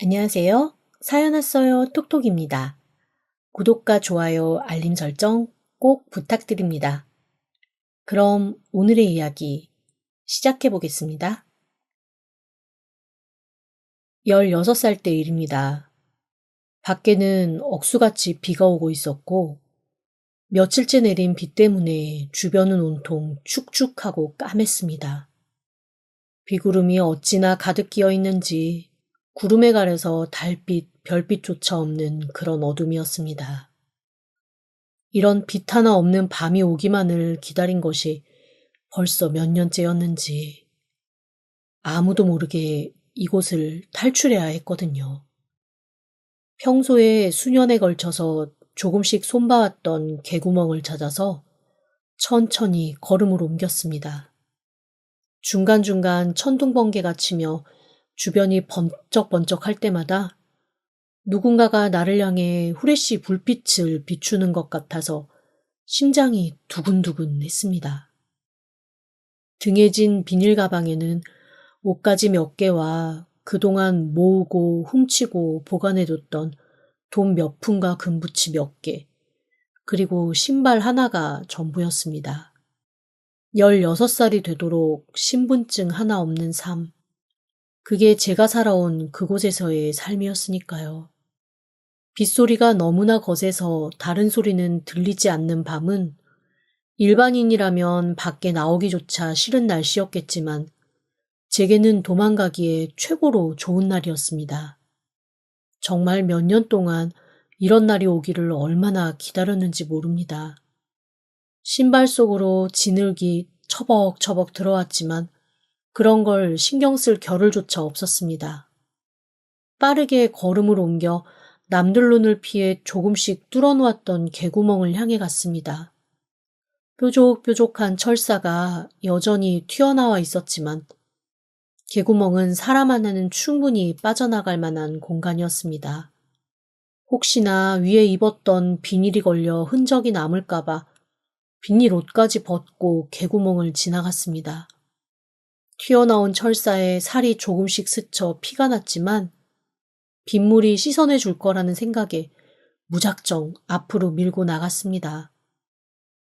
안녕하세요. 사연 왔어요. 톡톡입니다. 구독과 좋아요, 알림 설정 꼭 부탁드립니다. 그럼 오늘의 이야기 시작해 보겠습니다. 16살 때 일입니다. 밖에는 억수같이 비가 오고 있었고, 며칠째 내린 비 때문에 주변은 온통 축축하고 까맸습니다. 비구름이 어찌나 가득 끼어 있는지 구름에 가려서 달빛, 별빛조차 없는 그런 어둠이었습니다. 이런 빛 하나 없는 밤이 오기만을 기다린 것이 벌써 몇 년째였는지 아무도 모르게 이곳을 탈출해야 했거든요. 평소에 수년에 걸쳐서 조금씩 손봐왔던 개구멍을 찾아서 천천히 걸음을 옮겼습니다. 중간중간 천둥번개가 치며 주변이 번쩍번쩍할 때마다 누군가가 나를 향해 후레쉬 불빛을 비추는 것 같아서 심장이 두근두근 했습니다. 등에 진 비닐 가방에는 옷가지 몇 개와 그동안 모으고 훔치고 보관해뒀던 돈 몇 푼과 금부치 몇 개, 그리고 신발 하나가 전부였습니다. 16살이 되도록 신분증 하나 없는 삶. 그게 제가 살아온 그곳에서의 삶이었으니까요. 빗소리가 너무나 거세서 다른 소리는 들리지 않는 밤은 일반인이라면 밖에 나오기조차 싫은 날씨였겠지만 제게는 도망가기에 최고로 좋은 날이었습니다. 정말 몇 년 동안 이런 날이 오기를 얼마나 기다렸는지 모릅니다. 신발 속으로 지늘기 처벅처벅 들어왔지만 그런 걸 신경 쓸 겨를조차 없었습니다. 빠르게 걸음을 옮겨 남들 눈을 피해 조금씩 뚫어놓았던 개구멍을 향해 갔습니다. 뾰족뾰족한 철사가 여전히 튀어나와 있었지만 개구멍은 사람 하나는 충분히 빠져나갈 만한 공간이었습니다. 혹시나 위에 입었던 비닐이 걸려 흔적이 남을까봐 비닐 옷까지 벗고 개구멍을 지나갔습니다. 튀어나온 철사에 살이 조금씩 스쳐 피가 났지만 빗물이 씻어내 줄 거라는 생각에 무작정 앞으로 밀고 나갔습니다.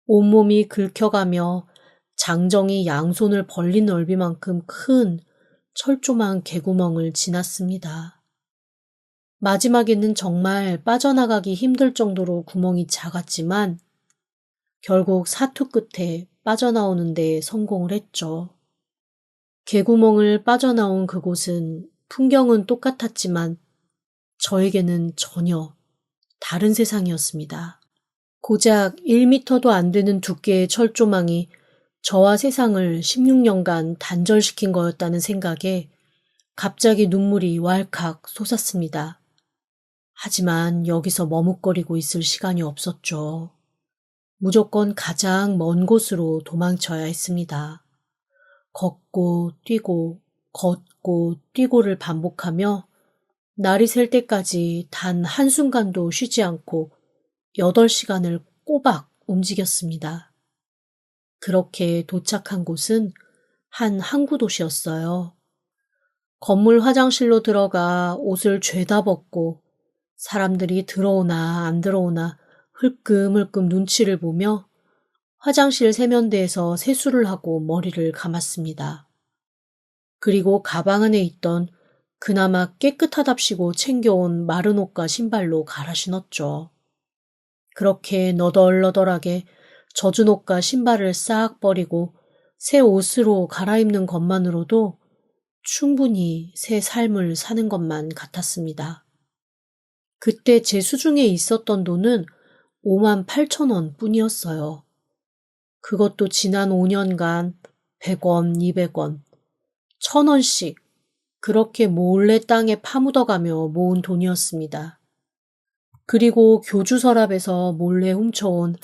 온몸이 긁혀가며 장정이 양손을 벌린 넓이만큼 큰 철조망 개구멍을 지났습니다. 마지막에는 정말 빠져나가기 힘들 정도로 구멍이 작았지만 결국 사투 끝에 빠져나오는 데 성공을 했죠. 개구멍을 빠져나온 그곳은 풍경은 똑같았지만 저에게는 전혀 다른 세상이었습니다. 고작 1미터도 안 되는 두께의 철조망이 저와 세상을 16년간 단절시킨 거였다는 생각에 갑자기 눈물이 왈칵 솟았습니다. 하지만 여기서 머뭇거리고 있을 시간이 없었죠. 무조건 가장 먼 곳으로 도망쳐야 했습니다. 걷고 뛰고 걷고 뛰고를 반복하며 날이 셀 때까지 단 한순간도 쉬지 않고 8시간을 꼬박 움직였습니다. 그렇게 도착한 곳은 한 항구 도시였어요. 건물 화장실로 들어가 옷을 죄다 벗고 사람들이 들어오나 안 들어오나 흘끔흘끔 눈치를 보며 화장실 세면대에서 세수를 하고 머리를 감았습니다. 그리고 가방 안에 있던 그나마 깨끗하답시고 챙겨온 마른 옷과 신발로 갈아 신었죠. 그렇게 너덜너덜하게 젖은 옷과 신발을 싹 버리고 새 옷으로 갈아입는 것만으로도 충분히 새 삶을 사는 것만 같았습니다. 그때 제 수중에 있었던 돈은 58,000원 뿐이었어요. 그것도 지난 5년간 100원, 200원, 1,000원씩 그렇게 몰래 땅에 파묻어가며 모은 돈이었습니다. 그리고 교주 서랍에서 몰래 훔쳐온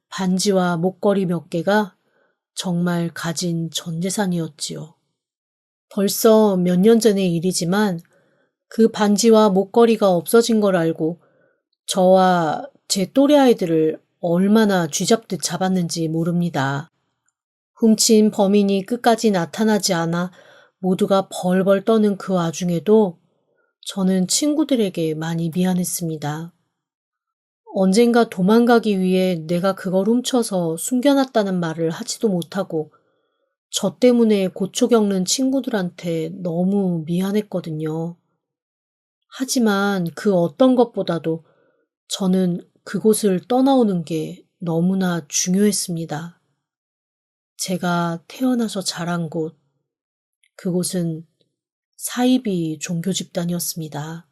반지와 목걸이 몇 개가 정말 가진 전 재산이었지요. 벌써 몇 년 전의 일이지만 그 반지와 목걸이가 없어진 걸 알고 저와 제 또래 아이들을 얼마나 쥐잡듯 잡았는지 모릅니다. 훔친 범인이 끝까지 나타나지 않아 모두가 벌벌 떠는 그 와중에도 저는 친구들에게 많이 미안했습니다. 언젠가 도망가기 위해 내가 그걸 훔쳐서 숨겨놨다는 말을 하지도 못하고 저 때문에 고초 겪는 친구들한테 너무 미안했거든요. 하지만 그 어떤 것보다도 저는 그곳을 떠나오는 게 너무나 중요했습니다. 제가 태어나서 자란 곳, 그곳은 사이비 종교 집단이었습니다.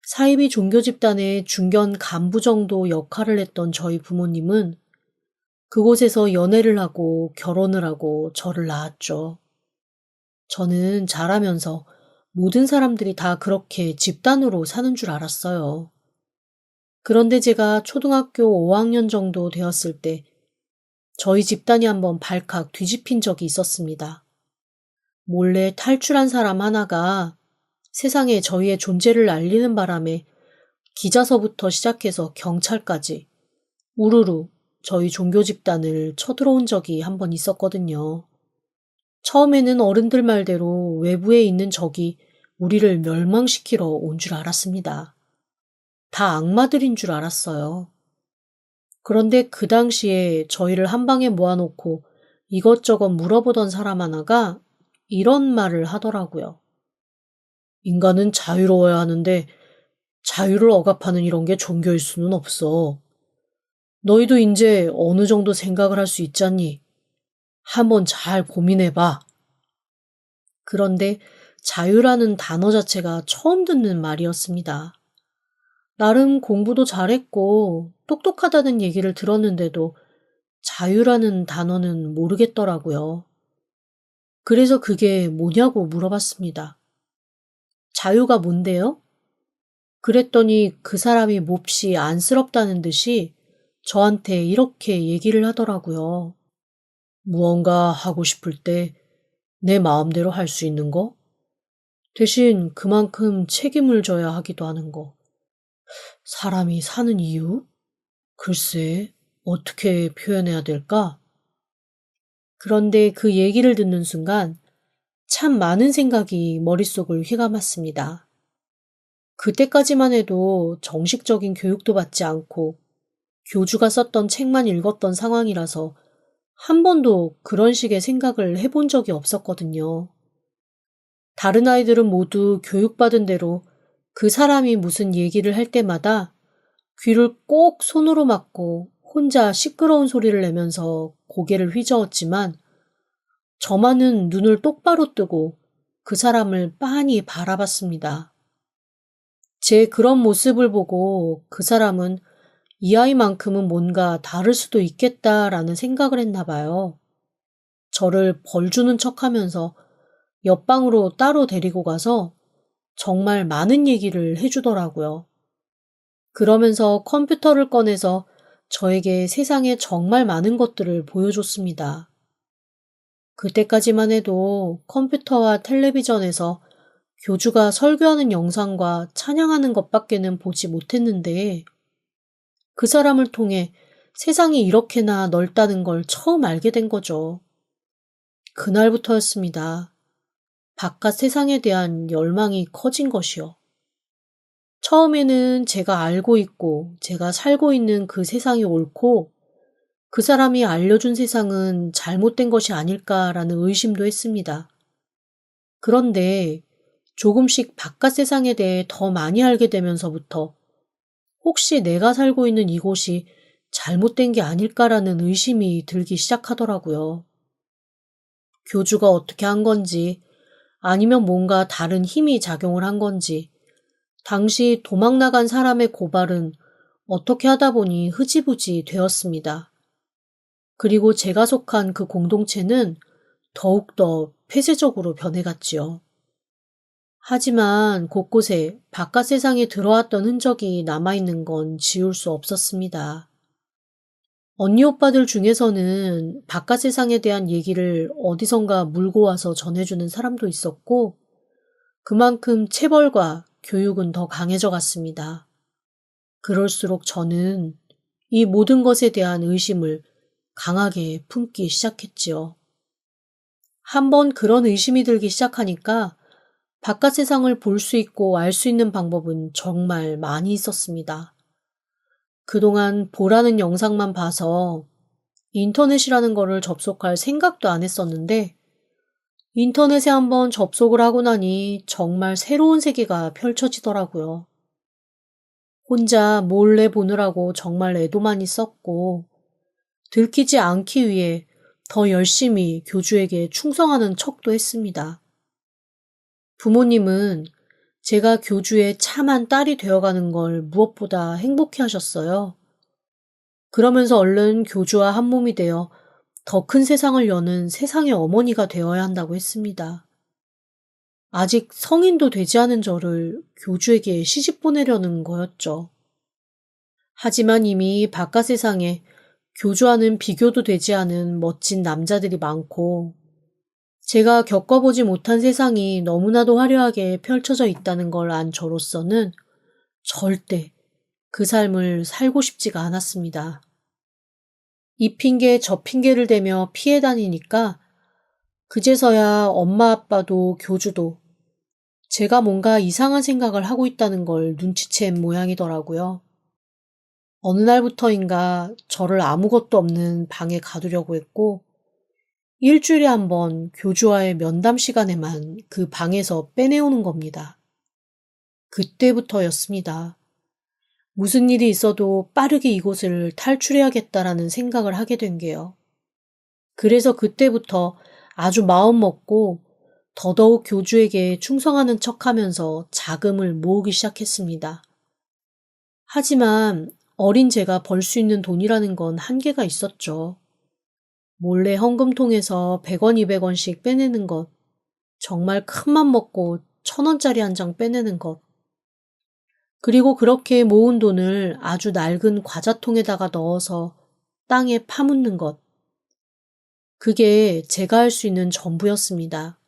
사이비 종교 집단의 중견 간부 정도 역할을 했던 저희 부모님은 그곳에서 연애를 하고 결혼을 하고 저를 낳았죠. 저는 자라면서 모든 사람들이 다 그렇게 집단으로 사는 줄 알았어요. 그런데 제가 초등학교 5학년 정도 되었을 때 저희 집단이 한번 발칵 뒤집힌 적이 있었습니다. 몰래 탈출한 사람 하나가 세상에 저희의 존재를 알리는 바람에 기자서부터 시작해서 경찰까지 우르르 저희 종교 집단을 쳐들어온 적이 한 번 있었거든요. 처음에는 어른들 말대로 외부에 있는 적이 우리를 멸망시키러 온 줄 알았습니다. 다 악마들인 줄 알았어요. 그런데 그 당시에 저희를 한 방에 모아놓고 이것저것 물어보던 사람 하나가 이런 말을 하더라고요. 인간은 자유로워야 하는데 자유를 억압하는 이런 게 종교일 수는 없어. 너희도 이제 어느 정도 생각을 할 수 있잖니? 한번 잘 고민해봐. 그런데 자유라는 단어 자체가 처음 듣는 말이었습니다. 나름 공부도 잘했고 똑똑하다는 얘기를 들었는데도 자유라는 단어는 모르겠더라고요. 그래서 그게 뭐냐고 물어봤습니다. 자유가 뭔데요? 그랬더니 그 사람이 몹시 안쓰럽다는 듯이 저한테 이렇게 얘기를 하더라고요. 무언가 하고 싶을 때 내 마음대로 할 수 있는 거? 대신 그만큼 책임을 져야 하기도 하는 거. 사람이 사는 이유? 글쎄, 어떻게 표현해야 될까? 그런데 그 얘기를 듣는 순간 참 많은 생각이 머릿속을 휘감았습니다. 그때까지만 해도 정식적인 교육도 받지 않고 교주가 썼던 책만 읽었던 상황이라서 한 번도 그런 식의 생각을 해본 적이 없었거든요. 다른 아이들은 모두 교육받은 대로 그 사람이 무슨 얘기를 할 때마다 귀를 꼭 손으로 막고 혼자 시끄러운 소리를 내면서 고개를 휘저었지만 저만은 눈을 똑바로 뜨고 그 사람을 빤히 바라봤습니다. 제 그런 모습을 보고 그 사람은 이 아이만큼은 뭔가 다를 수도 있겠다라는 생각을 했나 봐요. 저를 벌주는 척하면서 옆방으로 따로 데리고 가서 정말 많은 얘기를 해주더라고요. 그러면서 컴퓨터를 꺼내서 저에게 세상에 정말 많은 것들을 보여줬습니다. 그때까지만 해도 컴퓨터와 텔레비전에서 교주가 설교하는 영상과 찬양하는 것밖에는 보지 못했는데 그 사람을 통해 세상이 이렇게나 넓다는 걸 처음 알게 된 거죠. 그날부터였습니다. 바깥 세상에 대한 열망이 커진 것이요. 처음에는 제가 알고 있고 제가 살고 있는 그 세상이 옳고 그 사람이 알려준 세상은 잘못된 것이 아닐까라는 의심도 했습니다. 그런데 조금씩 바깥 세상에 대해 더 많이 알게 되면서부터 혹시 내가 살고 있는 이곳이 잘못된 게 아닐까라는 의심이 들기 시작하더라고요. 교주가 어떻게 한 건지 아니면 뭔가 다른 힘이 작용을 한 건지 당시 도망 나간 사람의 고발은 어떻게 하다 보니 흐지부지 되었습니다. 그리고 제가 속한 그 공동체는 더욱더 폐쇄적으로 변해갔지요. 하지만 곳곳에 바깥 세상에 들어왔던 흔적이 남아있는 건 지울 수 없었습니다. 언니 오빠들 중에서는 바깥 세상에 대한 얘기를 어디선가 물고 와서 전해주는 사람도 있었고 그만큼 체벌과 교육은 더 강해져 갔습니다. 그럴수록 저는 이 모든 것에 대한 의심을 강하게 품기 시작했지요. 한번 그런 의심이 들기 시작하니까 바깥 세상을 볼 수 있고 알 수 있는 방법은 정말 많이 있었습니다. 그동안 보라는 영상만 봐서 인터넷이라는 거를 접속할 생각도 안 했었는데 인터넷에 한번 접속을 하고 나니 정말 새로운 세계가 펼쳐지더라고요. 혼자 몰래 보느라고 정말 애도 많이 썼고 들키지 않기 위해 더 열심히 교주에게 충성하는 척도 했습니다. 부모님은 제가 교주의 참한 딸이 되어가는 걸 무엇보다 행복해 하셨어요. 그러면서 얼른 교주와 한 몸이 되어 더 큰 세상을 여는 세상의 어머니가 되어야 한다고 했습니다. 아직 성인도 되지 않은 저를 교주에게 시집 보내려는 거였죠. 하지만 이미 바깥 세상에 교주와는 비교도 되지 않은 멋진 남자들이 많고 제가 겪어보지 못한 세상이 너무나도 화려하게 펼쳐져 있다는 걸 안 저로서는 절대 그 삶을 살고 싶지가 않았습니다. 이 핑계 저 핑계를 대며 피해 다니니까 그제서야 엄마 아빠도 교주도 제가 뭔가 이상한 생각을 하고 있다는 걸 눈치챈 모양이더라고요. 어느 날부터인가 저를 아무것도 없는 방에 가두려고 했고 일주일에 한 번 교주와의 면담 시간에만 그 방에서 빼내오는 겁니다. 그때부터였습니다. 무슨 일이 있어도 빠르게 이곳을 탈출해야겠다라는 생각을 하게 된 게요. 그래서 그때부터 아주 마음 먹고 더더욱 교주에게 충성하는 척하면서 자금을 모으기 시작했습니다. 하지만 어린 제가 벌 수 있는 돈이라는 건 한계가 있었죠. 몰래 헌금통에서 100원, 200원씩 빼내는 것, 정말 큰맘 먹고 1,000원짜리 한 장 빼내는 것, 그리고 그렇게 모은 돈을 아주 낡은 과자통에다가 넣어서 땅에 파묻는 것. 그게 제가 할 수 있는 전부였습니다.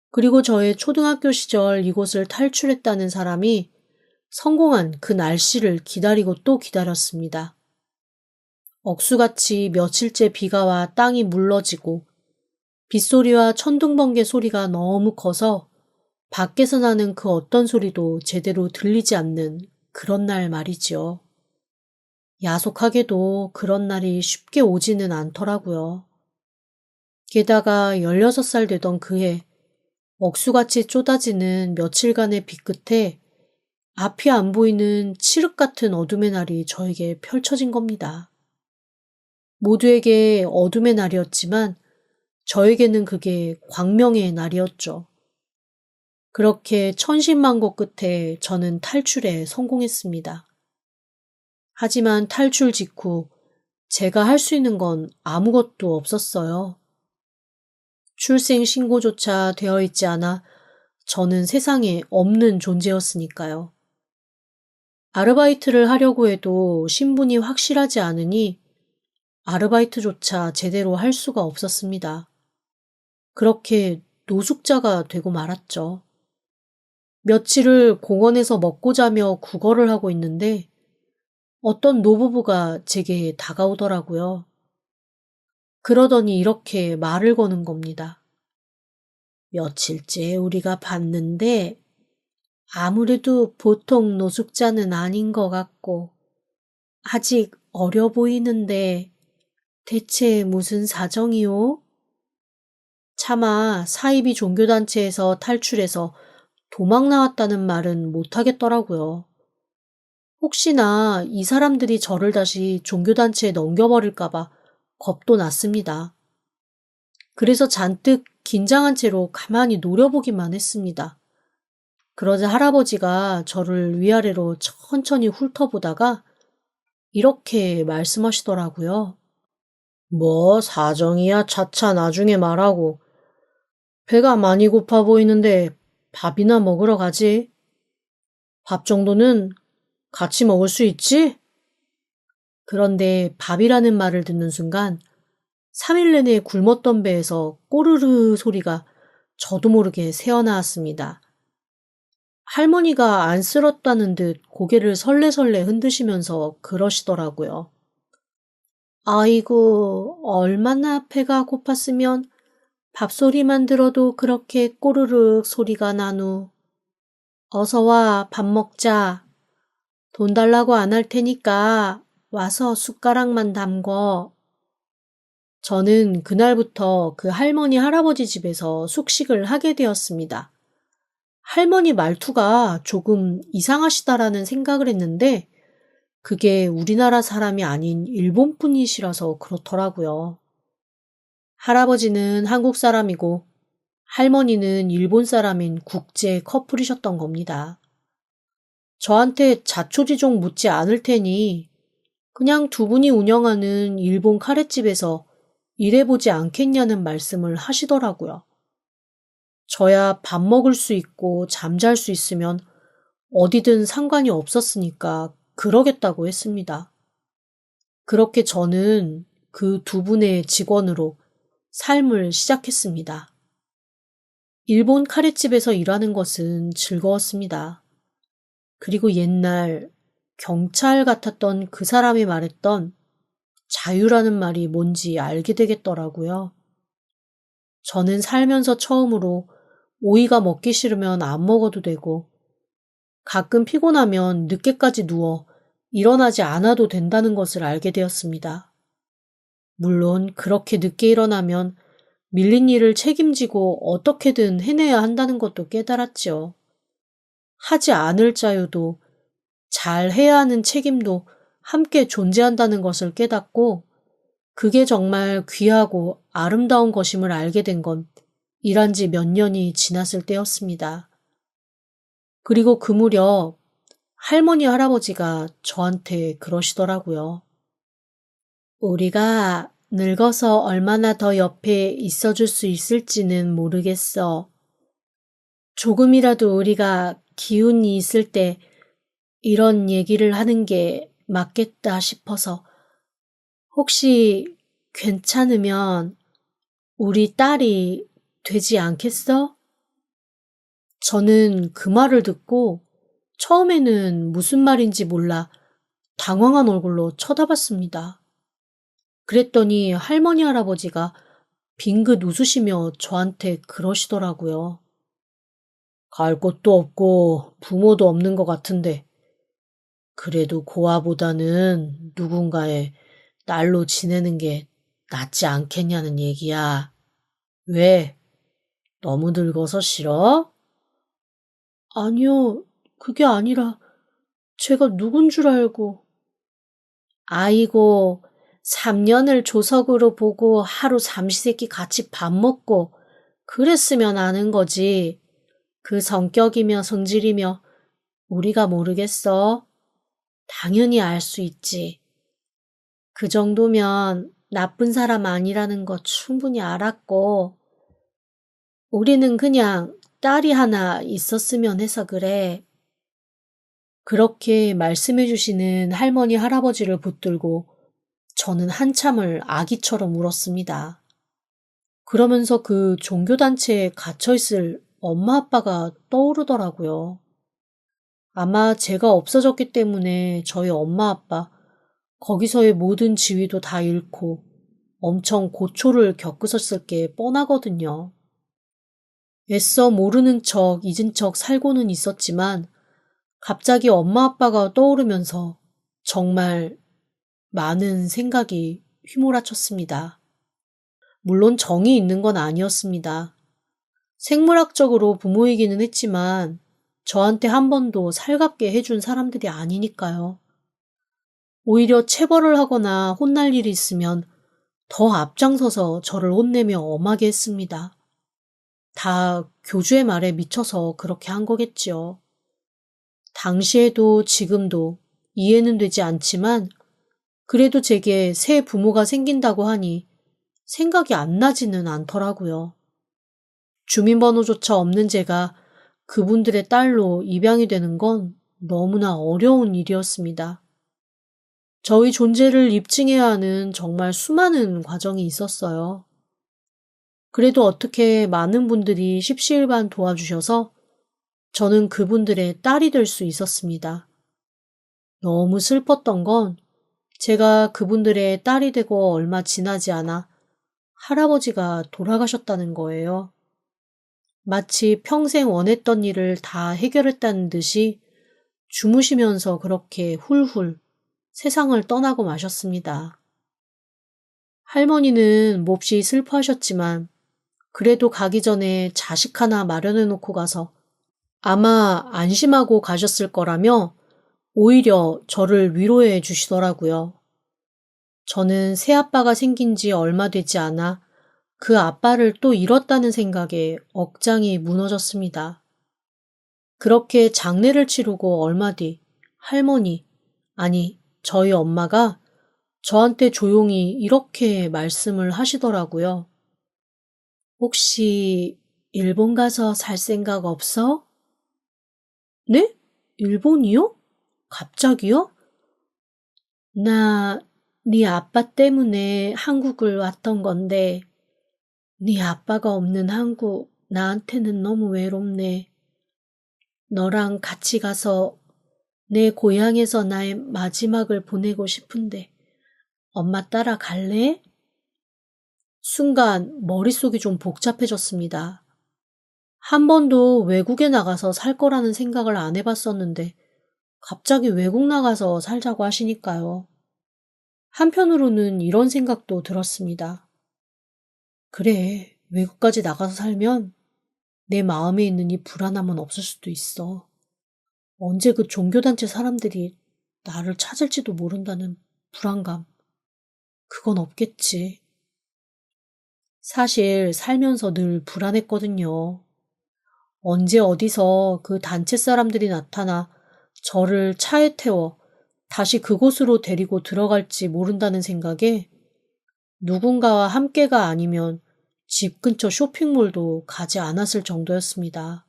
그리고 저의 초등학교 시절 이곳을 탈출했다는 사람이 성공한 그 날씨를 기다리고 또 기다렸습니다. 억수같이 며칠째 비가 와 땅이 물러지고 빗소리와 천둥번개 소리가 너무 커서 밖에서 나는 그 어떤 소리도 제대로 들리지 않는 그런 날 말이지요. 야속하게도 그런 날이 쉽게 오지는 않더라고요. 게다가 16살 되던 그해 억수같이 쏟아지는 며칠간의 비 끝에 앞이 안 보이는 칠흑 같은 어둠의 날이 저에게 펼쳐진 겁니다. 모두에게 어둠의 날이었지만 저에게는 그게 광명의 날이었죠. 그렇게 천신만고 끝에 저는 탈출에 성공했습니다. 하지만 탈출 직후 제가 할 수 있는 건 아무것도 없었어요. 출생 신고조차 되어 있지 않아 저는 세상에 없는 존재였으니까요. 아르바이트를 하려고 해도 신분이 확실하지 않으니 아르바이트조차 제대로 할 수가 없었습니다. 그렇게 노숙자가 되고 말았죠. 며칠을 공원에서 먹고 자며 구걸을 하고 있는데 어떤 노부부가 제게 다가오더라고요. 그러더니 이렇게 말을 거는 겁니다. 며칠째 우리가 봤는데 아무래도 보통 노숙자는 아닌 것 같고 아직 어려 보이는데 대체 무슨 사정이오? 차마 사이비 종교단체에서 탈출해서 도망 나왔다는 말은 못하겠더라고요. 혹시나 이 사람들이 저를 다시 종교단체에 넘겨버릴까봐 겁도 났습니다. 그래서 잔뜩 긴장한 채로 가만히 노려보기만 했습니다. 그러자 할아버지가 저를 위아래로 천천히 훑어보다가 이렇게 말씀하시더라고요. 뭐 사정이야 차차 나중에 말하고 배가 많이 고파 보이는데 밥이나 먹으러 가지. 밥 정도는 같이 먹을 수 있지? 그런데 밥이라는 말을 듣는 순간 3일 내내 굶었던 배에서 꼬르르 소리가 저도 모르게 새어나왔습니다. 할머니가 안쓰럽다는 듯 고개를 설레설레 흔드시면서 그러시더라고요. 아이고, 얼마나 배가 고팠으면 밥소리만 들어도 그렇게 꼬르륵 소리가 나누. 어서 와, 밥 먹자. 돈 달라고 안 할 테니까 와서 숟가락만 담궈. 저는 그날부터 그 할머니 할아버지 집에서 숙식을 하게 되었습니다. 할머니 말투가 조금 이상하시다라는 생각을 했는데 그게 우리나라 사람이 아닌 일본 분이시라서 그렇더라고요. 할아버지는 한국 사람이고 할머니는 일본 사람인 국제 커플이셨던 겁니다. 저한테 자초지종 묻지 않을 테니 그냥 두 분이 운영하는 일본 카레집에서 일해보지 않겠냐는 말씀을 하시더라고요. 저야 밥 먹을 수 있고 잠잘 수 있으면 어디든 상관이 없었으니까 그러겠다고 했습니다. 그렇게 저는 그 두 분의 직원으로 삶을 시작했습니다. 일본 카레집에서 일하는 것은 즐거웠습니다. 그리고 옛날 경찰 같았던 그 사람이 말했던 자유라는 말이 뭔지 알게 되겠더라고요. 저는 살면서 처음으로 오이가 먹기 싫으면 안 먹어도 되고 가끔 피곤하면 늦게까지 누워 일어나지 않아도 된다는 것을 알게 되었습니다. 물론 그렇게 늦게 일어나면 밀린 일을 책임지고 어떻게든 해내야 한다는 것도 깨달았죠. 하지 않을 자유도 잘 해야 하는 책임도 함께 존재한다는 것을 깨닫고 그게 정말 귀하고 아름다운 것임을 알게 된 건 일한 지 몇 년이 지났을 때였습니다. 그리고 그 무렵 할머니 할아버지가 저한테 그러시더라고요. 우리가 늙어서 얼마나 더 옆에 있어줄 수 있을지는 모르겠어. 조금이라도 우리가 기운이 있을 때 이런 얘기를 하는 게 맞겠다 싶어서 혹시 괜찮으면 우리 딸이 되지 않겠어? 저는 그 말을 듣고 처음에는 무슨 말인지 몰라 당황한 얼굴로 쳐다봤습니다. 그랬더니 할머니 할아버지가 빙긋 웃으시며 저한테 그러시더라고요. 갈 곳도 없고 부모도 없는 것 같은데 그래도 고아보다는 누군가의 딸로 지내는 게 낫지 않겠냐는 얘기야. 왜? 너무 늙어서 싫어? 아니요, 그게 아니라 제가 누군 줄 알고. 아이고, 3년을 조석으로 보고 하루 삼시세끼 같이 밥 먹고 그랬으면 아는 거지. 그 성격이며 성질이며 우리가 모르겠어? 당연히 알 수 있지. 그 정도면 나쁜 사람 아니라는 거 충분히 알았고, 우리는 그냥 딸이 하나 있었으면 해서 그래. 그렇게 말씀해 주시는 할머니 할아버지를 붙들고 저는 한참을 아기처럼 울었습니다. 그러면서 그 종교단체에 갇혀있을 엄마 아빠가 떠오르더라고요. 아마 제가 없어졌기 때문에 저희 엄마 아빠 거기서의 모든 지위도 다 잃고 엄청 고초를 겪으셨을 게 뻔하거든요. 애써 모르는 척 잊은 척 살고는 있었지만 갑자기 엄마 아빠가 떠오르면서 정말 많은 생각이 휘몰아쳤습니다. 물론 정이 있는 건 아니었습니다. 생물학적으로 부모이기는 했지만 저한테 한 번도 살갑게 해준 사람들이 아니니까요. 오히려 체벌을 하거나 혼날 일이 있으면 더 앞장서서 저를 혼내며 엄하게 했습니다. 다 교주의 말에 미쳐서 그렇게 한 거겠지요. 당시에도 지금도 이해는 되지 않지만 그래도 제게 새 부모가 생긴다고 하니 생각이 안 나지는 않더라고요. 주민번호조차 없는 제가 그분들의 딸로 입양이 되는 건 너무나 어려운 일이었습니다. 저희 존재를 입증해야 하는 정말 수많은 과정이 있었어요. 그래도 어떻게 많은 분들이 십시일반 도와주셔서 저는 그분들의 딸이 될 수 있었습니다. 너무 슬펐던 건 제가 그분들의 딸이 되고 얼마 지나지 않아 할아버지가 돌아가셨다는 거예요. 마치 평생 원했던 일을 다 해결했다는 듯이 주무시면서 그렇게 훌훌 세상을 떠나고 마셨습니다. 할머니는 몹시 슬퍼하셨지만 그래도 가기 전에 자식 하나 마련해 놓고 가서 아마 안심하고 가셨을 거라며 오히려 저를 위로해 주시더라고요. 저는 새아빠가 생긴 지 얼마 되지 않아 그 아빠를 또 잃었다는 생각에 억장이 무너졌습니다. 그렇게 장례를 치르고 얼마 뒤 할머니, 아니 저희 엄마가 저한테 조용히 이렇게 말씀을 하시더라고요. 혹시 일본 가서 살 생각 없어? 네? 일본이요? 갑자기요? 나 네 아빠 때문에 한국을 왔던 건데 네 아빠가 없는 한국 나한테는 너무 외롭네. 너랑 같이 가서 내 고향에서 나의 마지막을 보내고 싶은데 엄마 따라갈래? 순간 머릿속이 좀 복잡해졌습니다. 한 번도 외국에 나가서 살 거라는 생각을 안 해봤었는데 갑자기 외국 나가서 살자고 하시니까요. 한편으로는 이런 생각도 들었습니다. 그래, 외국까지 나가서 살면 내 마음에 있는 이 불안함은 없을 수도 있어. 언제 그 종교단체 사람들이 나를 찾을지도 모른다는 불안감. 그건 없겠지. 사실 살면서 늘 불안했거든요. 언제 어디서 그 단체 사람들이 나타나 저를 차에 태워 다시 그곳으로 데리고 들어갈지 모른다는 생각에 누군가와 함께가 아니면 집 근처 쇼핑몰도 가지 않았을 정도였습니다.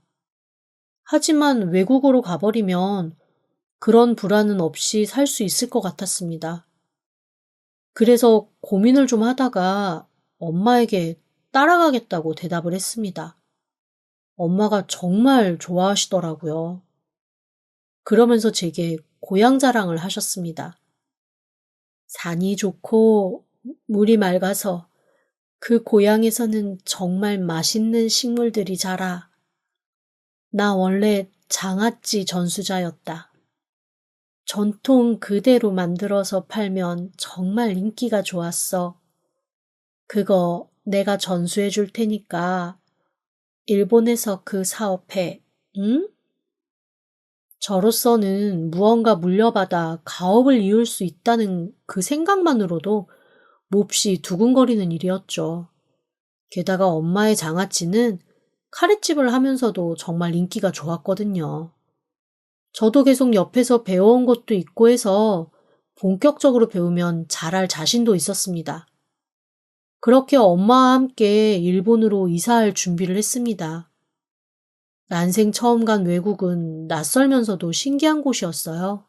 하지만 외국으로 가버리면 그런 불안은 없이 살 수 있을 것 같았습니다. 그래서 고민을 좀 하다가 엄마에게 따라가겠다고 대답을 했습니다. 엄마가 정말 좋아하시더라고요. 그러면서 제게 고향 자랑을 하셨습니다. 산이 좋고 물이 맑아서 그 고향에서는 정말 맛있는 식물들이 자라. 나 원래 장아찌 전수자였다. 전통 그대로 만들어서 팔면 정말 인기가 좋았어. 그거 내가 전수해 줄 테니까 일본에서 그 사업해, 응? 저로서는 무언가 물려받아 가업을 이을 수 있다는 그 생각만으로도 몹시 두근거리는 일이었죠. 게다가 엄마의 장아찌는 카레집을 하면서도 정말 인기가 좋았거든요. 저도 계속 옆에서 배워온 것도 있고 해서 본격적으로 배우면 잘할 자신도 있었습니다. 그렇게 엄마와 함께 일본으로 이사할 준비를 했습니다. 난생 처음 간 외국은 낯설면서도 신기한 곳이었어요.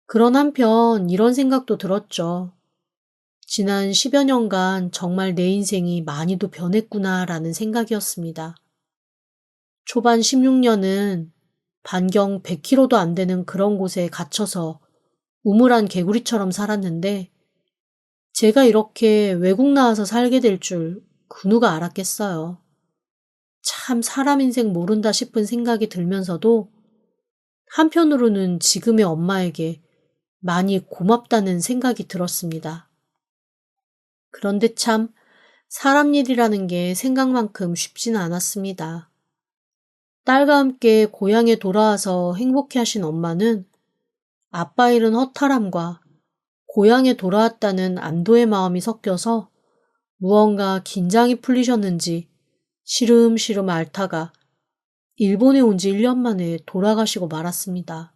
그런 한편 이런 생각도 들었죠. 지난 10여 년간 정말 내 인생이 많이도 변했구나라는 생각이었습니다. 초반 16년은 반경 100km도 안 되는 그런 곳에 갇혀서 우물안 개구리처럼 살았는데 제가 이렇게 외국 나와서 살게 될 줄 그 누가 알았겠어요. 참 사람 인생 모른다 싶은 생각이 들면서도 한편으로는 지금의 엄마에게 많이 고맙다는 생각이 들었습니다. 그런데 참 사람 일이라는 게 생각만큼 쉽지는 않았습니다. 딸과 함께 고향에 돌아와서 행복해 하신 엄마는 아빠 잃은 허탈함과 고향에 돌아왔다는 안도의 마음이 섞여서 무언가 긴장이 풀리셨는지 시름시름 앓다가 일본에 온 지 1년 만에 돌아가시고 말았습니다.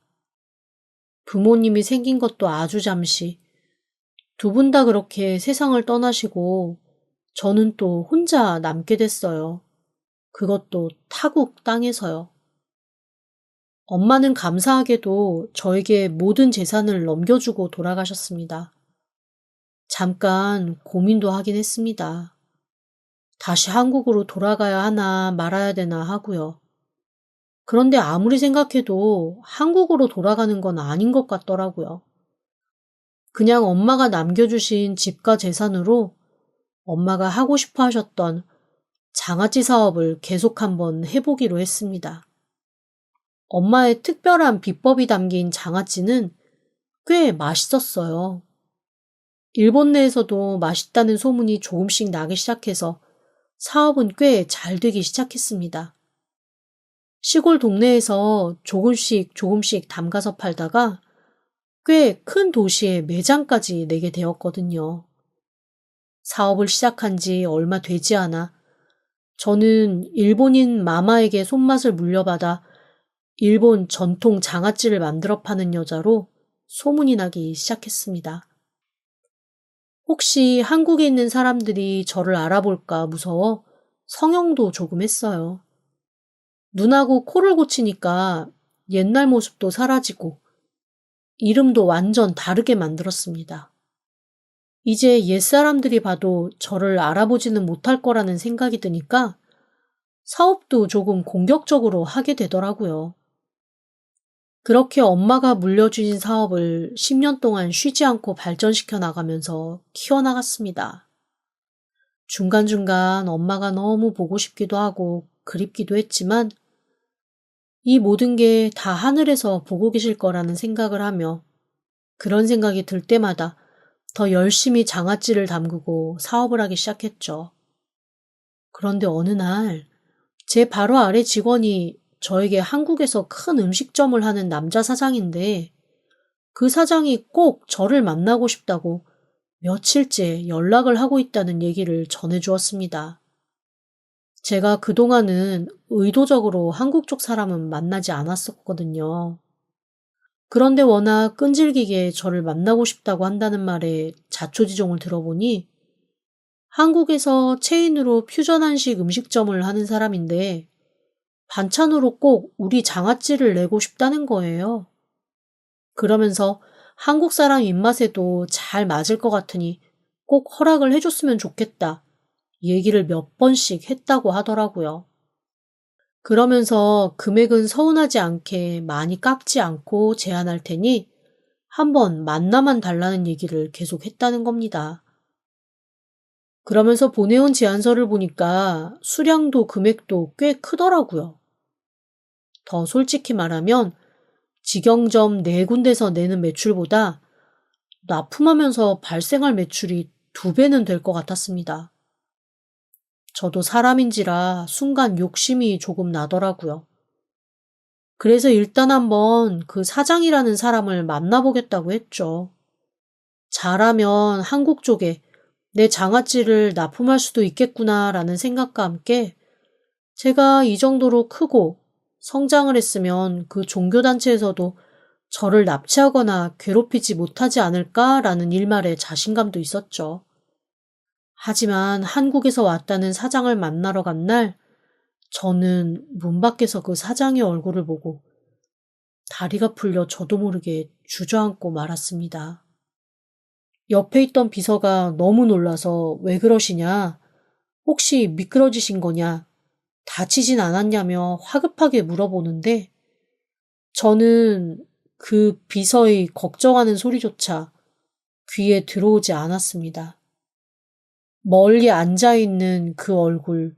부모님이 생긴 것도 아주 잠시, 두 분 다 그렇게 세상을 떠나시고 저는 또 혼자 남게 됐어요. 그것도 타국 땅에서요. 엄마는 감사하게도 저에게 모든 재산을 넘겨주고 돌아가셨습니다. 잠깐 고민도 하긴 했습니다. 다시 한국으로 돌아가야 하나 말아야 되나 하고요. 그런데 아무리 생각해도 한국으로 돌아가는 건 아닌 것 같더라고요. 그냥 엄마가 남겨주신 집과 재산으로 엄마가 하고 싶어 하셨던 장아찌 사업을 계속 한번 해보기로 했습니다. 엄마의 특별한 비법이 담긴 장아찌는 꽤 맛있었어요. 일본 내에서도 맛있다는 소문이 조금씩 나기 시작해서 사업은 꽤 잘 되기 시작했습니다. 시골 동네에서 조금씩 담가서 팔다가 꽤 큰 도시에 매장까지 내게 되었거든요. 사업을 시작한 지 얼마 되지 않아 저는 일본인 마마에게 손맛을 물려받아 일본 전통 장아찌를 만들어 파는 여자로 소문이 나기 시작했습니다. 혹시 한국에 있는 사람들이 저를 알아볼까 무서워 성형도 조금 했어요. 눈하고 코를 고치니까 옛날 모습도 사라지고 이름도 완전 다르게 만들었습니다. 이제 옛사람들이 봐도 저를 알아보지는 못할 거라는 생각이 드니까 사업도 조금 공격적으로 하게 되더라고요. 그렇게 엄마가 물려주신 사업을 10년 동안 쉬지 않고 발전시켜 나가면서 키워나갔습니다. 중간중간 엄마가 너무 보고 싶기도 하고 그립기도 했지만 이 모든 게 다 하늘에서 보고 계실 거라는 생각을 하며 그런 생각이 들 때마다 더 열심히 장아찌를 담그고 사업을 하기 시작했죠. 그런데 어느 날 제 바로 아래 직원이 저에게 한국에서 큰 음식점을 하는 남자 사장인데 그 사장이 꼭 저를 만나고 싶다고 며칠째 연락을 하고 있다는 얘기를 전해주었습니다. 제가 그동안은 의도적으로 한국 쪽 사람은 만나지 않았었거든요. 그런데 워낙 끈질기게 저를 만나고 싶다고 한다는 말에 자초지종을 들어보니 한국에서 체인으로 퓨전 한식 음식점을 하는 사람인데 반찬으로 꼭 우리 장아찌를 내고 싶다는 거예요. 그러면서 한국 사람 입맛에도 잘 맞을 것 같으니 꼭 허락을 해줬으면 좋겠다. 얘기를 몇 번씩 했다고 하더라고요. 그러면서 금액은 서운하지 않게 많이 깎지 않고 제안할 테니 한번 만나만 달라는 얘기를 계속 했다는 겁니다. 그러면서 보내온 제안서를 보니까 수량도 금액도 꽤 크더라고요. 더 솔직히 말하면 직영점 4군데서 내는 매출보다 납품하면서 발생할 매출이 2배는 될 것 같았습니다. 저도 사람인지라 순간 욕심이 조금 나더라고요. 그래서 일단 한번 그 사장이라는 사람을 만나보겠다고 했죠. 잘하면 한국 쪽에 내 장아찌를 납품할 수도 있겠구나라는 생각과 함께 제가 이 정도로 크고 성장을 했으면 그 종교단체에서도 저를 납치하거나 괴롭히지 못하지 않을까라는 일말의 자신감도 있었죠. 하지만 한국에서 왔다는 사장을 만나러 간 날, 저는 문 밖에서 그 사장의 얼굴을 보고 다리가 풀려 저도 모르게 주저앉고 말았습니다. 옆에 있던 비서가 너무 놀라서 왜 그러시냐? 혹시 미끄러지신 거냐? 다치진 않았냐며 화급하게 물어보는데 저는 그 비서의 걱정하는 소리조차 귀에 들어오지 않았습니다. 멀리 앉아있는 그 얼굴,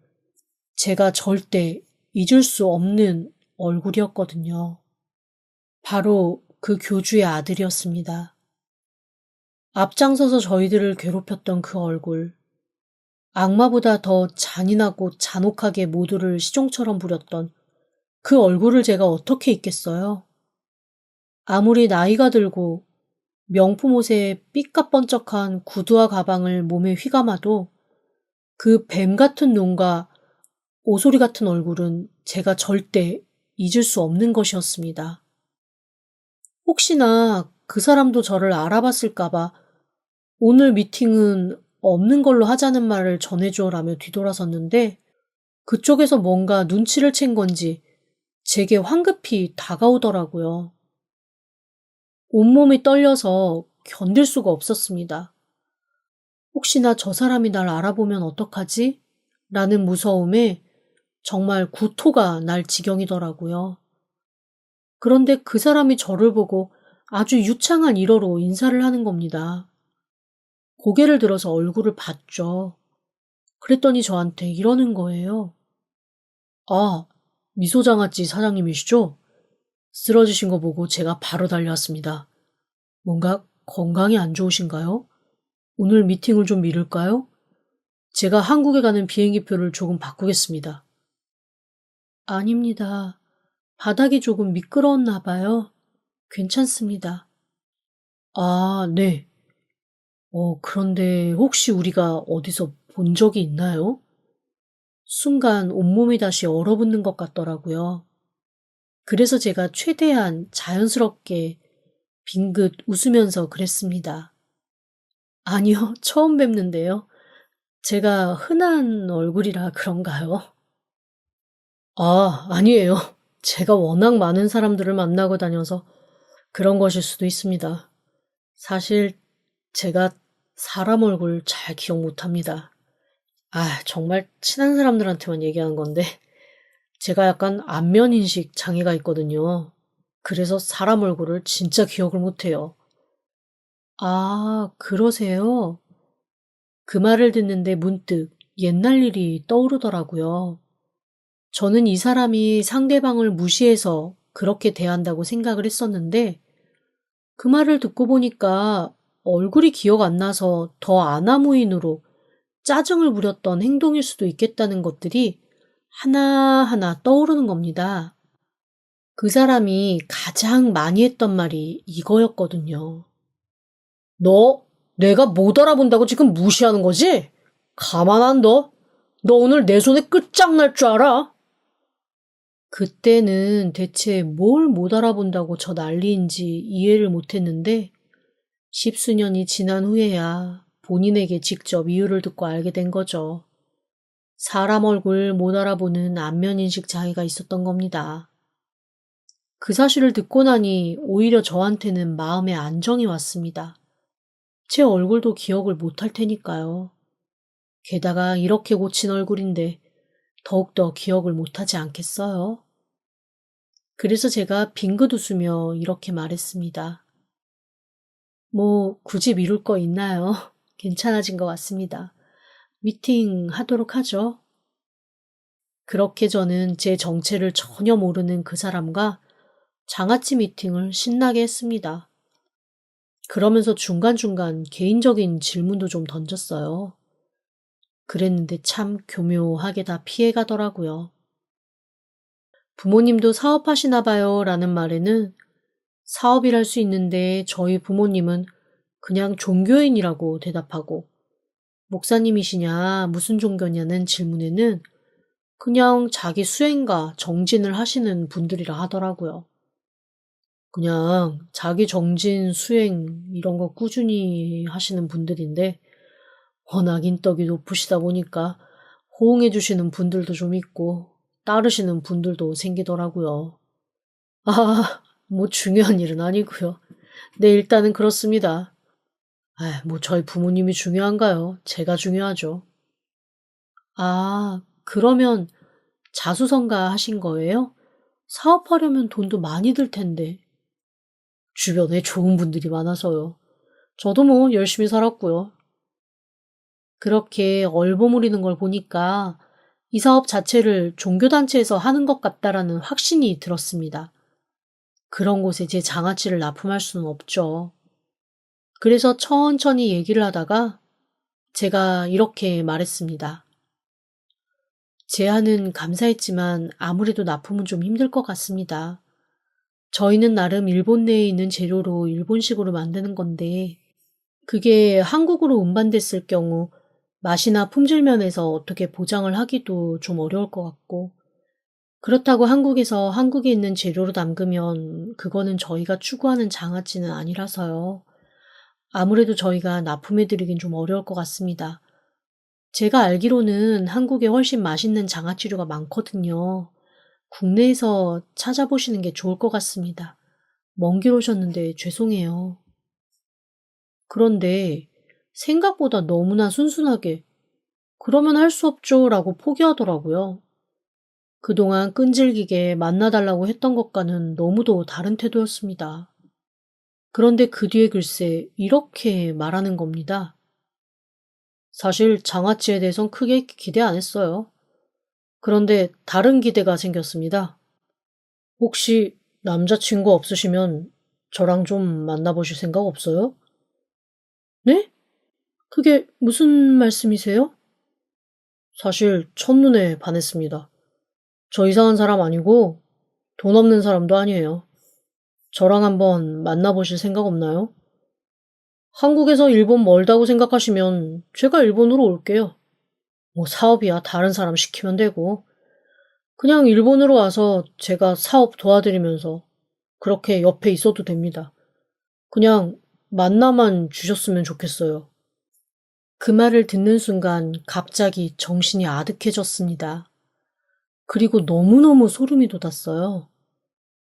제가 절대 잊을 수 없는 얼굴이었거든요. 바로 그 교주의 아들이었습니다. 앞장서서 저희들을 괴롭혔던 그 얼굴, 악마보다 더 잔인하고 잔혹하게 모두를 시종처럼 부렸던 그 얼굴을 제가 어떻게 잊겠어요? 아무리 나이가 들고 명품 옷에 삐까번쩍한 구두와 가방을 몸에 휘감아도 그 뱀 같은 눈과 오소리 같은 얼굴은 제가 절대 잊을 수 없는 것이었습니다. 혹시나 그 사람도 저를 알아봤을까봐 오늘 미팅은 없는 걸로 하자는 말을 전해줘라며 뒤돌아섰는데 그쪽에서 뭔가 눈치를 챈 건지 제게 황급히 다가오더라고요. 온몸이 떨려서 견딜 수가 없었습니다. 혹시나 저 사람이 날 알아보면 어떡하지? 라는 무서움에 정말 구토가 날 지경이더라고요. 그런데 그 사람이 저를 보고 아주 유창한 일어로 인사를 하는 겁니다. 고개를 들어서 얼굴을 봤죠. 그랬더니 저한테 이러는 거예요. 아, 미소장아찌 사장님이시죠? 쓰러지신 거 보고 제가 바로 달려왔습니다. 뭔가 건강이 안 좋으신가요? 오늘 미팅을 좀 미룰까요? 제가 한국에 가는 비행기표를 조금 바꾸겠습니다. 아닙니다. 바닥이 조금 미끄러웠나 봐요. 괜찮습니다. 아, 네. 그런데 혹시 우리가 어디서 본 적이 있나요? 순간 온몸이 다시 얼어붙는 것 같더라고요. 그래서 제가 최대한 자연스럽게 빙긋 웃으면서 그랬습니다. 아니요, 처음 뵙는데요. 제가 흔한 얼굴이라 그런가요? 아, 아니에요. 제가 워낙 많은 사람들을 만나고 다녀서 그런 것일 수도 있습니다. 사실 제가 사람 얼굴 잘 기억 못합니다. 아, 정말 친한 사람들한테만 얘기하는 건데 제가 약간 안면인식 장애가 있거든요. 그래서 사람 얼굴을 진짜 기억을 못해요. 아, 그러세요? 그 말을 듣는데 문득 옛날 일이 떠오르더라고요. 저는 이 사람이 상대방을 무시해서 그렇게 대한다고 생각을 했었는데 그 말을 듣고 보니까 얼굴이 기억 안 나서 더 아나무인으로 짜증을 부렸던 행동일 수도 있겠다는 것들이 하나하나 떠오르는 겁니다. 그 사람이 가장 많이 했던 말이 이거였거든요. 너, 내가 못 알아본다고 지금 무시하는 거지? 가만 안 둬? 너 오늘 내 손에 끝장날 줄 알아? 그때는 대체 뭘 못 알아본다고 저 난리인지 이해를 못했는데 십수년이 지난 후에야 본인에게 직접 이유를 듣고 알게 된 거죠. 사람 얼굴 못 알아보는 안면인식 장애가 있었던 겁니다. 그 사실을 듣고 나니 오히려 저한테는 마음에 안정이 왔습니다. 제 얼굴도 기억을 못할 테니까요. 게다가 이렇게 고친 얼굴인데 더욱더 기억을 못하지 않겠어요? 그래서 제가 빙긋 웃으며 이렇게 말했습니다. 뭐 굳이 미룰 거 있나요? 괜찮아진 것 같습니다. 미팅 하도록 하죠. 그렇게 저는 제 정체를 전혀 모르는 그 사람과 장아찌 미팅을 신나게 했습니다. 그러면서 중간중간 개인적인 질문도 좀 던졌어요. 그랬는데 참 교묘하게 다 피해가더라고요. 부모님도 사업하시나 봐요 라는 말에는 사업이랄 수 있는데 저희 부모님은 그냥 종교인이라고 대답하고 목사님이시냐 무슨 종교냐는 질문에는 그냥 자기 수행과 정진을 하시는 분들이라 하더라고요. 그냥 자기 정진, 수행 이런 거 꾸준히 하시는 분들인데 워낙 인덕이 높으시다 보니까 호응해 주시는 분들도 좀 있고 따르시는 분들도 생기더라고요. 아, 뭐 중요한 일은 아니고요. 네, 일단은 그렇습니다. 뭐 저희 부모님이 중요한가요? 제가 중요하죠. 아, 그러면 자수성가 하신 거예요? 사업하려면 돈도 많이 들 텐데. 주변에 좋은 분들이 많아서요. 저도 뭐 열심히 살았고요. 그렇게 얼버무리는 걸 보니까 이 사업 자체를 종교단체에서 하는 것 같다라는 확신이 들었습니다. 그런 곳에 제 장아찌를 납품할 수는 없죠. 그래서 천천히 얘기를 하다가 제가 이렇게 말했습니다. 제안은 감사했지만 아무래도 납품은 좀 힘들 것 같습니다. 저희는 나름 일본 내에 있는 재료로 일본식으로 만드는 건데 그게 한국으로 운반됐을 경우 맛이나 품질 면에서 어떻게 보장을 하기도 좀 어려울 것 같고 그렇다고 한국에서 한국에 있는 재료로 담그면 그거는 저희가 추구하는 장아찌는 아니라서요. 아무래도 저희가 납품해드리긴 좀 어려울 것 같습니다. 제가 알기로는 한국에 훨씬 맛있는 장아찌류가 많거든요. 국내에서 찾아보시는 게 좋을 것 같습니다. 먼 길 오셨는데 죄송해요. 그런데 생각보다 너무나 순순하게 그러면 할 수 없죠 라고 포기하더라고요. 그동안 끈질기게 만나달라고 했던 것과는 너무도 다른 태도였습니다. 그런데 그 뒤에 글쎄 이렇게 말하는 겁니다. 사실 장아찌에 대해선 크게 기대 안 했어요. 그런데 다른 기대가 생겼습니다. 혹시 남자친구 없으시면 저랑 좀 만나보실 생각 없어요? 네? 그게 무슨 말씀이세요? 사실 첫눈에 반했습니다. 저 이상한 사람 아니고 돈 없는 사람도 아니에요. 저랑 한번 만나보실 생각 없나요? 한국에서 일본 멀다고 생각하시면 제가 일본으로 올게요. 뭐 사업이야 다른 사람 시키면 되고 그냥 일본으로 와서 제가 사업 도와드리면서 그렇게 옆에 있어도 됩니다. 그냥 만나만 주셨으면 좋겠어요. 그 말을 듣는 순간 갑자기 정신이 아득해졌습니다. 그리고 너무너무 소름이 돋았어요.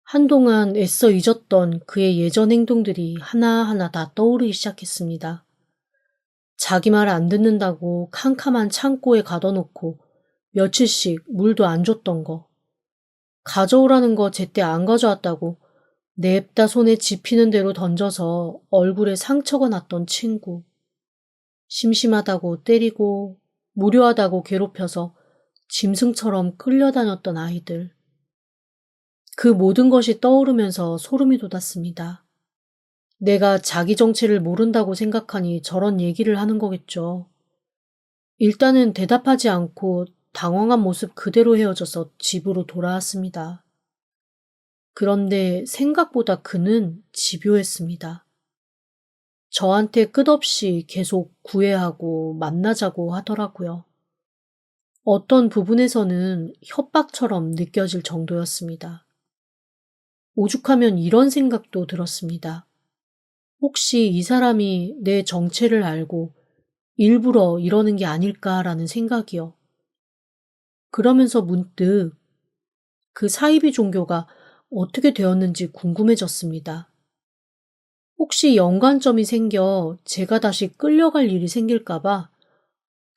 한동안 애써 잊었던 그의 예전 행동들이 하나하나 다 떠오르기 시작했습니다. 자기 말 안 듣는다고 캄캄한 창고에 가둬놓고 며칠씩 물도 안 줬던 거. 가져오라는 거 제때 안 가져왔다고 냅다 손에 집히는 대로 던져서 얼굴에 상처가 났던 친구. 심심하다고 때리고 무료하다고 괴롭혀서 짐승처럼 끌려다녔던 아이들. 그 모든 것이 떠오르면서 소름이 돋았습니다. 내가 자기 정체를 모른다고 생각하니 저런 얘기를 하는 거겠죠. 일단은 대답하지 않고 당황한 모습 그대로 헤어져서 집으로 돌아왔습니다. 그런데 생각보다 그는 집요했습니다. 저한테 끝없이 계속 구애하고 만나자고 하더라고요. 어떤 부분에서는 협박처럼 느껴질 정도였습니다. 오죽하면 이런 생각도 들었습니다. 혹시 이 사람이 내 정체를 알고 일부러 이러는 게 아닐까라는 생각이요. 그러면서 문득 그 사이비 종교가 어떻게 되었는지 궁금해졌습니다. 혹시 연관점이 생겨 제가 다시 끌려갈 일이 생길까봐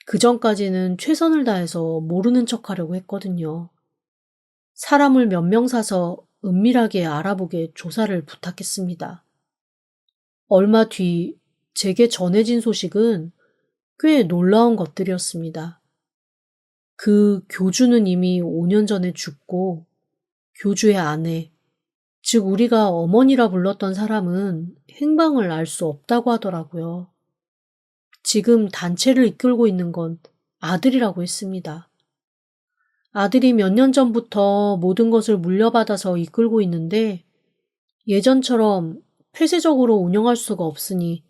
그 전까지는 최선을 다해서 모르는 척 하려고 했거든요. 사람을 몇 명 사서 은밀하게 알아보게 조사를 부탁했습니다. 얼마 뒤 제게 전해진 소식은 꽤 놀라운 것들이었습니다. 그 교주는 이미 5년 전에 죽고 교주의 아내, 즉 우리가 어머니라 불렀던 사람은 행방을 알 수 없다고 하더라고요. 지금 단체를 이끌고 있는 건 아들이라고 했습니다. 아들이 몇 년 전부터 모든 것을 물려받아서 이끌고 있는데 예전처럼 폐쇄적으로 운영할 수가 없으니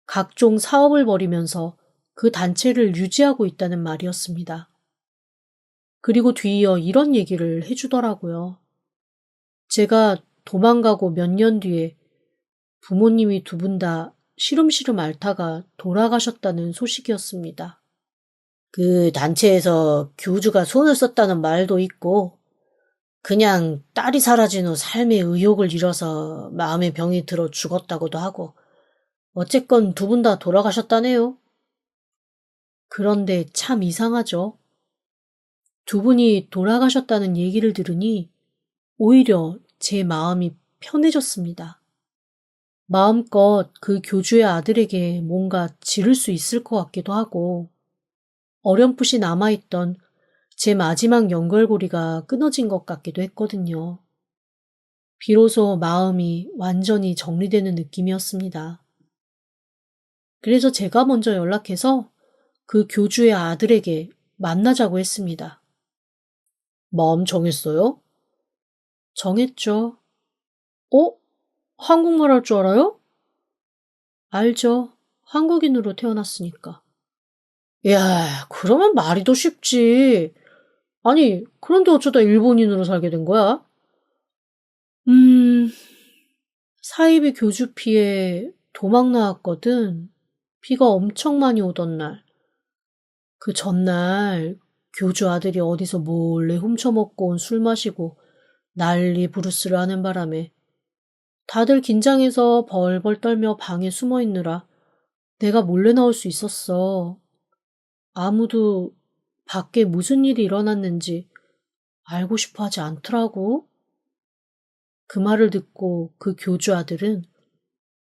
각종 사업을 벌이면서 그 단체를 유지하고 있다는 말이었습니다. 그리고 뒤이어 이런 얘기를 해주더라고요. 제가 도망가고 몇 년 뒤에 부모님이 두 분 다 시름시름 앓다가 돌아가셨다는 소식이었습니다. 그 단체에서 교주가 손을 썼다는 말도 있고 그냥 딸이 사라진 후 삶의 의욕을 잃어서 마음의 병이 들어 죽었다고도 하고 어쨌건 두 분 다 돌아가셨다네요. 그런데 참 이상하죠. 두 분이 돌아가셨다는 얘기를 들으니 오히려 제 마음이 편해졌습니다. 마음껏 그 교주의 아들에게 뭔가 지를 수 있을 것 같기도 하고 어렴풋이 남아있던 제 마지막 연결고리가 끊어진 것 같기도 했거든요. 비로소 마음이 완전히 정리되는 느낌이었습니다. 그래서 제가 먼저 연락해서 그 교주의 아들에게 만나자고 했습니다. 마음 정했어요? 정했죠. 어? 한국말 할 줄 알아요? 알죠. 한국인으로 태어났으니까. 야, 그러면 말이 더 쉽지. 아니, 그런데 어쩌다 일본인으로 살게 된 거야? 음, 사이비 교주 피해 도망 나왔거든. 비가 엄청 많이 오던 날. 그 전날 교주 아들이 어디서 몰래 훔쳐먹고 온 술 마시고 난리 부르스를 하는 바람에 다들 긴장해서 벌벌 떨며 방에 숨어 있느라 내가 몰래 나올 수 있었어. 아무도 밖에 무슨 일이 일어났는지 알고 싶어 하지 않더라고. 그 말을 듣고 그 교주 아들은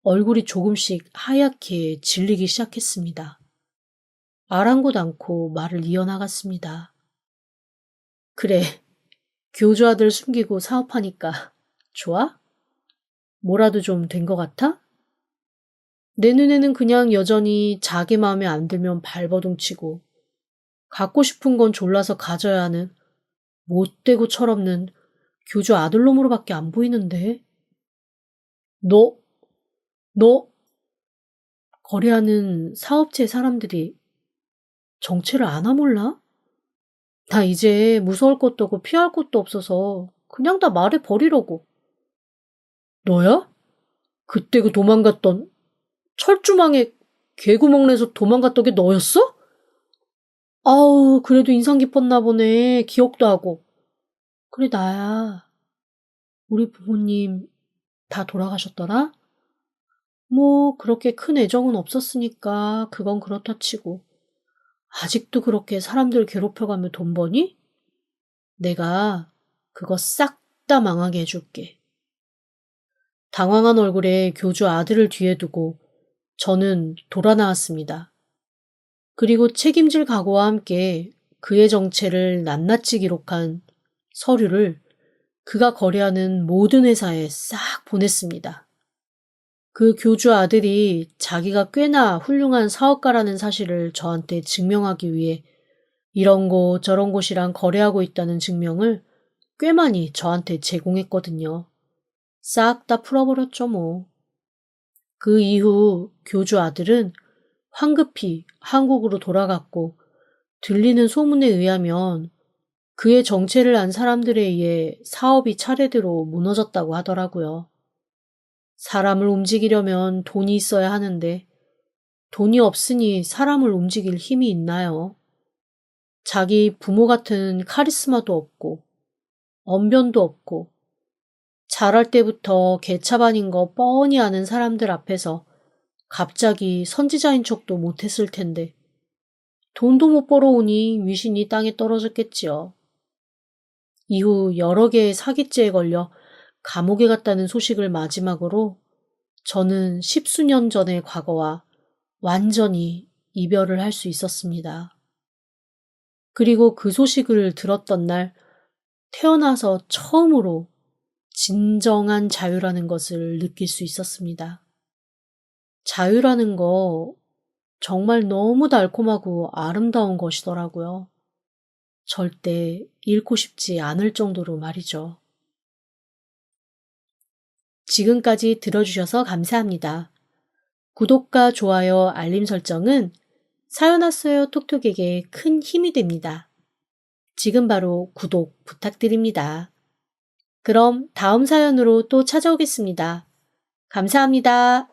얼굴이 조금씩 하얗게 질리기 시작했습니다. 아랑곳 않고 말을 이어나갔습니다. 그래, 교주 아들 숨기고 사업하니까 좋아? 뭐라도 좀 된 것 같아? 내 눈에는 그냥 여전히 자기 마음에 안 들면 발버둥치고 갖고 싶은 건 졸라서 가져야 하는 못되고 철없는 교주 아들놈으로밖에 안 보이는데. 너, 너, 거래하는 사업체 사람들이 정체를 아나 몰라? 나 이제 무서울 것도 없고 피할 것도 없어서 그냥 다 말해버리려고. 너야? 그때 그 도망갔던 철조망에 개구멍 내서 도망갔던 게 너였어? 아우, 그래도 인상 깊었나 보네. 기억도 하고. 그래, 나야. 우리 부모님 다 돌아가셨더라? 뭐, 그렇게 큰 애정은 없었으니까 그건 그렇다 치고. 아직도 그렇게 사람들 괴롭혀가며 돈 버니? 내가 그거 싹 다 망하게 해줄게. 당황한 얼굴에 교주 아들을 뒤에 두고 저는 돌아 나왔습니다. 그리고 책임질 각오와 함께 그의 정체를 낱낱이 기록한 서류를 그가 거래하는 모든 회사에 싹 보냈습니다. 그 교주 아들이 자기가 꽤나 훌륭한 사업가라는 사실을 저한테 증명하기 위해 이런 곳 저런 곳이랑 거래하고 있다는 증명을 꽤 많이 저한테 제공했거든요. 싹 다 풀어버렸죠 뭐. 그 이후 교주 아들은 황급히 한국으로 돌아갔고 들리는 소문에 의하면 그의 정체를 안 사람들에 의해 사업이 차례대로 무너졌다고 하더라고요. 사람을 움직이려면 돈이 있어야 하는데 돈이 없으니 사람을 움직일 힘이 있나요? 자기 부모 같은 카리스마도 없고 언변도 없고 자랄 때부터 개차반인 거 뻔히 아는 사람들 앞에서 갑자기 선지자인 척도 못했을 텐데 돈도 못 벌어오니 위신이 땅에 떨어졌겠지요. 이후 여러 개의 사기죄에 걸려 감옥에 갔다는 소식을 마지막으로 저는 10수년 전의 과거와 완전히 이별을 할 수 있었습니다. 그리고 그 소식을 들었던 날 태어나서 처음으로 진정한 자유라는 것을 느낄 수 있었습니다. 자유라는 거 정말 너무 달콤하고 아름다운 것이더라고요. 절대 잃고 싶지 않을 정도로 말이죠. 지금까지 들어주셔서 감사합니다. 구독과 좋아요, 알림 설정은 사연 왔어요 톡톡에게 큰 힘이 됩니다. 지금 바로 구독 부탁드립니다. 그럼 다음 사연으로 또 찾아오겠습니다. 감사합니다.